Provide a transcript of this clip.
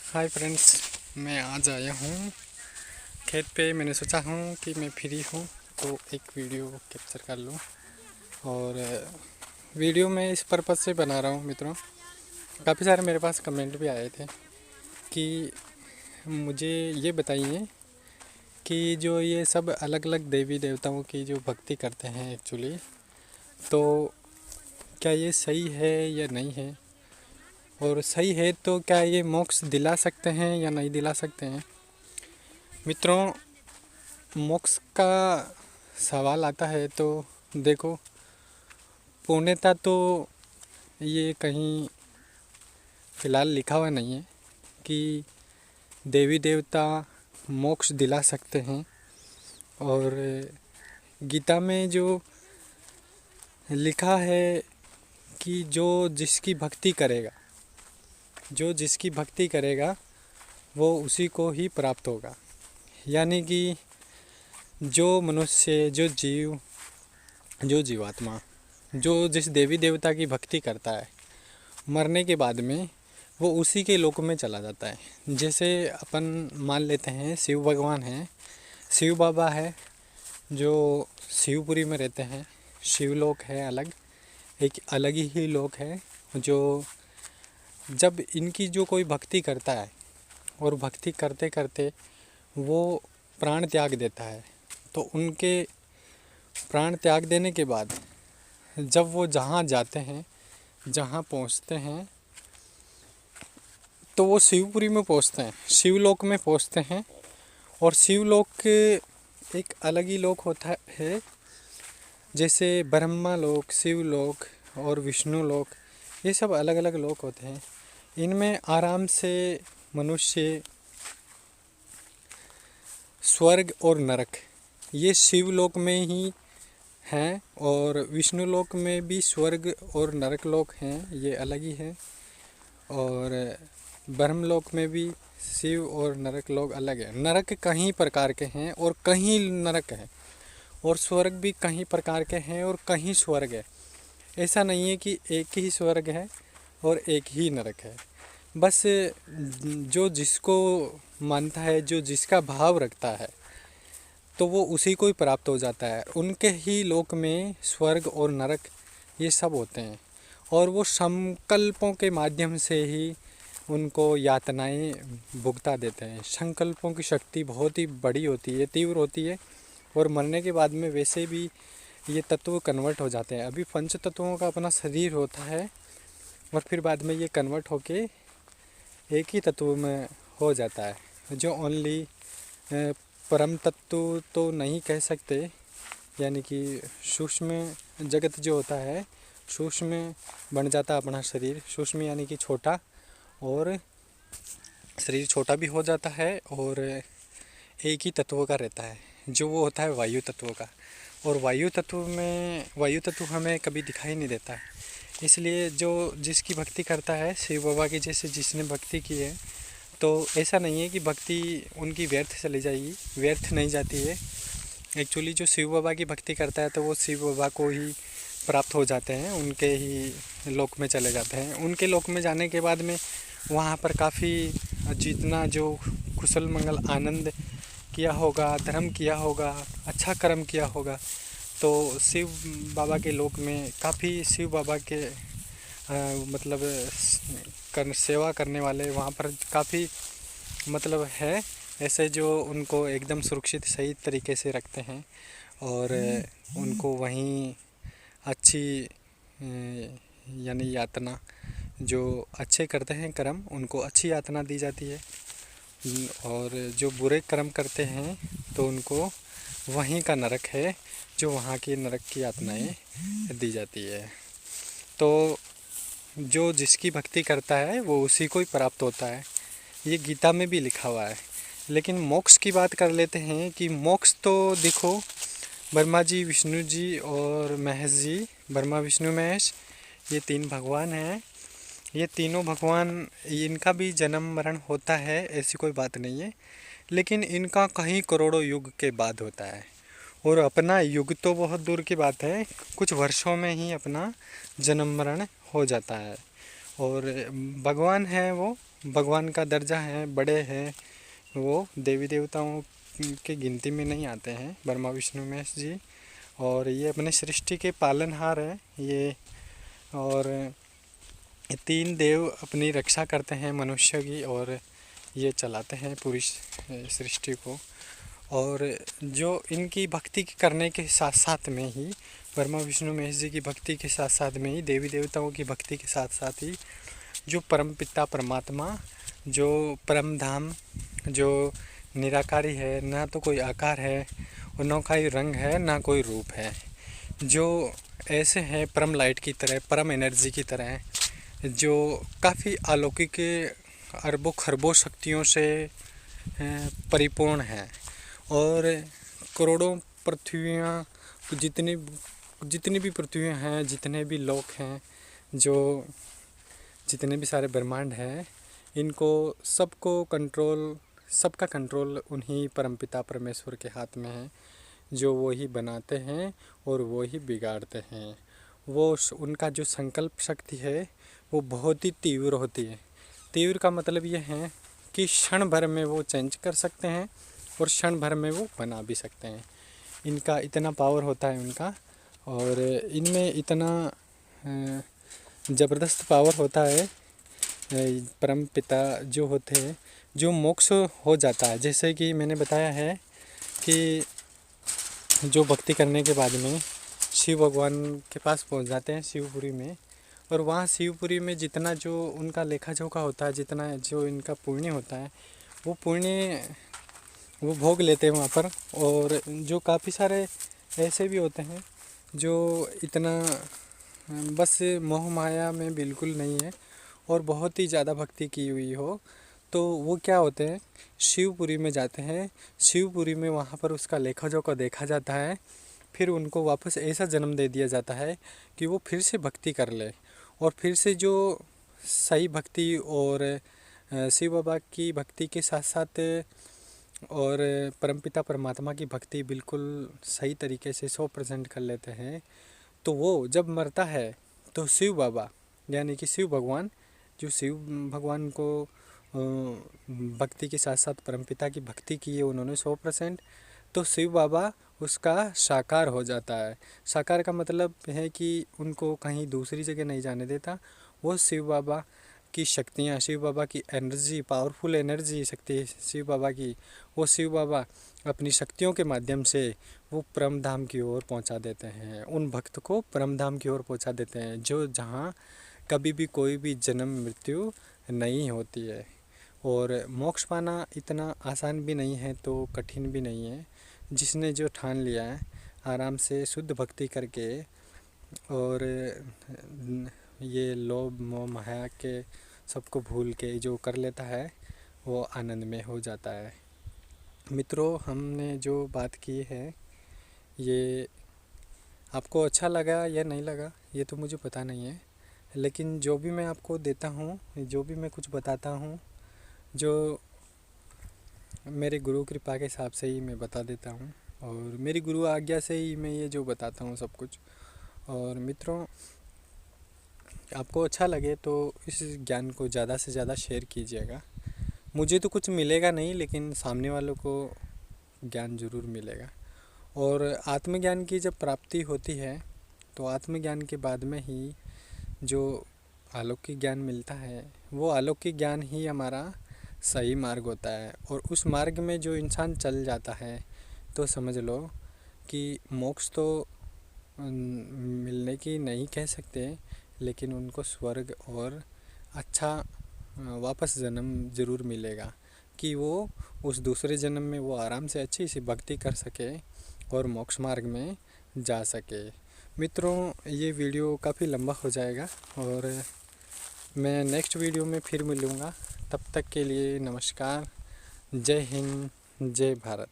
Hi friends, मैं आज आया हूँ खेत पे। मैंने सोचा हूँ कि मैं फ्री हूँ तो एक वीडियो कैप्चर कर लूँ। और वीडियो मैं इस पर्पज़ से बना रहा हूँ मित्रों, काफ़ी सारे मेरे पास कमेंट भी आए थे कि मुझे ये बताइए कि जो ये सब अलग अलग देवी देवताओं की जो भक्ति करते हैं एक्चुअली, तो क्या ये सही है या नहीं है, और सही है तो क्या ये मोक्ष दिला सकते हैं या नहीं दिला सकते हैं। मित्रों, मोक्ष का सवाल आता है तो देखो, पूर्णतः तो ये कहीं फ़िलहाल लिखा हुआ नहीं है कि देवी देवता मोक्ष दिला सकते हैं। और गीता में जो लिखा है कि जो जिसकी भक्ति करेगा वो उसी को ही प्राप्त होगा। यानी कि जो मनुष्य, जो जीवात्मा जो जिस देवी देवता की भक्ति करता है, मरने के बाद में वो उसी के लोक में चला जाता है। जैसे अपन मान लेते हैं शिव भगवान हैं, शिव बाबा है जो शिवपुरी में रहते हैं। शिवलोक है अलग, एक अलग ही लोक है। जो जब इनकी जो कोई भक्ति करता है और भक्ति करते करते वो प्राण त्याग देता है, तो उनके प्राण त्याग देने के बाद जब वो जहाँ जाते हैं, जहाँ पहुँचते हैं, तो वो शिवपुरी में पहुँचते हैं, शिवलोक में पहुँचते हैं। और शिवलोक एक अलग ही लोक होता है। जैसे ब्रह्मा लोक, शिवलोक और विष्णु लोक, ये सब अलग अलग लोक होते हैं। इनमें आराम से मनुष्य स्वर्ग और नरक, ये शिवलोक में ही हैं। और विष्णु लोक में भी स्वर्ग और नरक लोक हैं, ये अलग ही है। और ब्रह्मलोक में भी शिव और नरक लोक अलग है। नरक कई प्रकार के हैं और कहीं नरक हैं, और स्वर्ग भी कई प्रकार के हैं और कहीं स्वर्ग है। ऐसा नहीं है कि एक ही स्वर्ग है और एक ही नरक है। बस जो जिसको मानता है, जो जिसका भाव रखता है, तो वो उसी को ही प्राप्त हो जाता है। उनके ही लोक में स्वर्ग और नरक ये सब होते हैं, और वो संकल्पों के माध्यम से ही उनको यातनाएं भुगता देते हैं। संकल्पों की शक्ति बहुत ही बड़ी होती है, तीव्र होती है, और मरने के बाद में वैसे भी ये तत्व कन्वर्ट हो जाते हैं। अभी पंच तत्वों का अपना शरीर होता है, और फिर बाद में ये कन्वर्ट होके एक ही तत्व में हो जाता है। जो ओनली परम तत्व तो नहीं कह सकते, यानी कि सूक्ष्म जगत जो होता है, सूक्ष्म बन जाता है अपना शरीर। सूक्ष्म यानी कि छोटा, और शरीर छोटा भी हो जाता है, और एक ही तत्व का रहता है, जो वो होता है वायु तत्व का। और वायु तत्व हमें कभी दिखाई नहीं देता है। इसलिए जो जिसकी भक्ति करता है, शिव बाबा की जैसे जिसने भक्ति की है, तो ऐसा नहीं है कि भक्ति उनकी व्यर्थ चली जाएगी, व्यर्थ नहीं जाती है। एक्चुअली जो शिव बाबा की भक्ति करता है तो वो शिव बाबा को ही प्राप्त हो जाते हैं, उनके ही लोक में चले जाते हैं। उनके लोक में जाने के बाद में वहाँ पर काफ़ी जितना जो कुशल मंगल आनंद किया होगा, धर्म किया होगा, अच्छा कर्म किया होगा, तो शिव बाबा के लोक में काफ़ी शिव बाबा के मतलब सेवा करने वाले वहाँ पर काफ़ी मतलब है ऐसे, जो उनको एकदम सुरक्षित सही तरीके से रखते हैं। और उनको वहीं अच्छी यानी यातना, जो अच्छे करते हैं कर्म, उनको अच्छी यातना दी जाती है। और जो बुरे कर्म करते हैं तो उनको वहीं का नरक है, जो वहाँ की नरक की यातनाएं दी जाती है। तो जो जिसकी भक्ति करता है वो उसी को ही प्राप्त होता है, ये गीता में भी लिखा हुआ है। लेकिन मोक्ष की बात कर लेते हैं कि मोक्ष तो देखो, ब्रह्मा जी, विष्णु जी और महेश जी, ब्रह्मा विष्णु महेश, ये तीन भगवान हैं। ये तीनों भगवान, इनका भी जन्म मरण होता है, ऐसी कोई बात नहीं है। लेकिन इनका कहीं करोड़ों युग के बाद होता है, और अपना युग तो बहुत दूर की बात है, कुछ वर्षों में ही अपना जन्म मरण हो जाता है। और भगवान हैं वो भगवान का दर्जा है, बड़े हैं, वो देवी देवताओं की गिनती में नहीं आते हैं, ब्रह्मा विष्णु महेश जी। और ये अपने सृष्टि के पालनहार हैं ये। और ये तीन देव अपनी रक्षा करते हैं मनुष्य की, और ये चलाते हैं पूरी सृष्टि को। और जो इनकी भक्ति करने के साथ साथ में ही, ब्रह्मा विष्णु महेश जी की भक्ति के साथ साथ में ही, देवी देवताओं की भक्ति के साथ साथ ही, जो परम पिता परमात्मा, जो परम धाम, जो निराकारी है, ना तो कोई आकार है और ना कोई रंग है, ना कोई रूप है, जो ऐसे हैं परम लाइट की तरह, परम एनर्जी की तरह, जो काफ़ी अलौकिक अरबों खरबों शक्तियों से परिपूर्ण है। और करोड़ों पृथ्वियाँ, जितनी भी पृथ्वियाँ हैं, जितने भी लोक हैं, जो जितने भी सारे ब्रह्मांड हैं, इनको सबका कंट्रोल उन्हीं परमपिता परमेश्वर के हाथ में है, जो वो ही बनाते हैं और वो ही बिगाड़ते हैं। उनका जो संकल्प शक्ति है वो बहुत ही तीव्र होती है। तीव्र का मतलब ये है कि क्षण भर में वो चेंज कर सकते हैं और क्षण भर में वो बना भी सकते हैं। इनका इतना पावर होता है उनका, और इनमें इतना ज़बरदस्त पावर होता है। परम पिता जो होते हैं, जो मोक्ष हो जाता है, जैसे कि मैंने बताया है कि जो भक्ति करने के बाद में शिव भगवान के पास पहुंच जाते हैं शिवपुरी में, और वहाँ शिवपुरी में जितना जो उनका लेखा जोखा होता है, जितना जो इनका पुण्य होता है, वो पुण्य वो भोग लेते हैं वहाँ पर। और जो काफ़ी सारे ऐसे भी होते हैं जो इतना बस मोह माया में बिल्कुल नहीं है और बहुत ही ज़्यादा भक्ति की हुई हो, तो वो क्या होते हैं, शिवपुरी में जाते हैं। शिवपुरी में वहाँ पर उसका लेखा जोखा देखा जाता है, फिर उनको वापस ऐसा जन्म दे दिया जाता है कि वो फिर से भक्ति कर ले, और फिर से जो सही भक्ति और शिव बाबा की भक्ति के साथ साथ और परमपिता परमात्मा की भक्ति बिल्कुल सही तरीके से 100% कर लेते हैं, तो वो जब मरता है तो शिव बाबा यानी कि शिव भगवान, जो शिव भगवान को भक्ति के साथ साथ परमपिता की भक्ति की है उन्होंने 100%, तो शिव बाबा उसका साकार हो जाता है। साकार का मतलब है कि उनको कहीं दूसरी जगह नहीं जाने देता। वो शिव बाबा की शक्तियाँ, शिव बाबा की एनर्जी, पावरफुल एनर्जी शक्ति शिव बाबा की, वो शिव बाबा अपनी शक्तियों के माध्यम से वो परम धाम की ओर पहुंचा देते हैं, उन भक्त को परम धाम की ओर पहुंचा देते हैं, जो जहां कभी भी कोई भी जन्म मृत्यु नहीं होती है। और मोक्ष पाना इतना आसान भी नहीं है तो कठिन भी नहीं है। जिसने जो ठान लिया है आराम से शुद्ध भक्ति करके, और ये लोभ मोह माया के सबको भूल के जो कर लेता है वो आनंद में हो जाता है। मित्रों, हमने जो बात की है ये आपको अच्छा लगा या नहीं लगा ये तो मुझे पता नहीं है, लेकिन जो भी मैं आपको देता हूँ, जो भी मैं कुछ बताता हूँ, जो मेरे गुरु कृपा के हिसाब से ही मैं बता देता हूँ, और मेरी गुरु आज्ञा से ही मैं ये जो बताता हूँ सब कुछ। और मित्रों, आपको अच्छा लगे तो इस ज्ञान को ज़्यादा से ज़्यादा शेयर कीजिएगा। मुझे तो कुछ मिलेगा नहीं, लेकिन सामने वालों को ज्ञान ज़रूर मिलेगा। और आत्मज्ञान की जब प्राप्ति होती है तो आत्मज्ञान के बाद में ही जो अलौकिक ज्ञान मिलता है, वो अलौकिक ज्ञान ही हमारा सही मार्ग होता है। और उस मार्ग में जो इंसान चल जाता है तो समझ लो कि मोक्ष तो मिलने की नहीं कह सकते, लेकिन उनको स्वर्ग और अच्छा वापस जन्म ज़रूर मिलेगा, कि वो उस दूसरे जन्म में वो आराम से अच्छी सी भक्ति कर सके और मोक्ष मार्ग में जा सके। मित्रों, ये वीडियो काफ़ी लंबा हो जाएगा और मैं नेक्स्ट वीडियो में फिर मिलूँगा। तब तक के लिए नमस्कार। जय हिंद, जय भारत।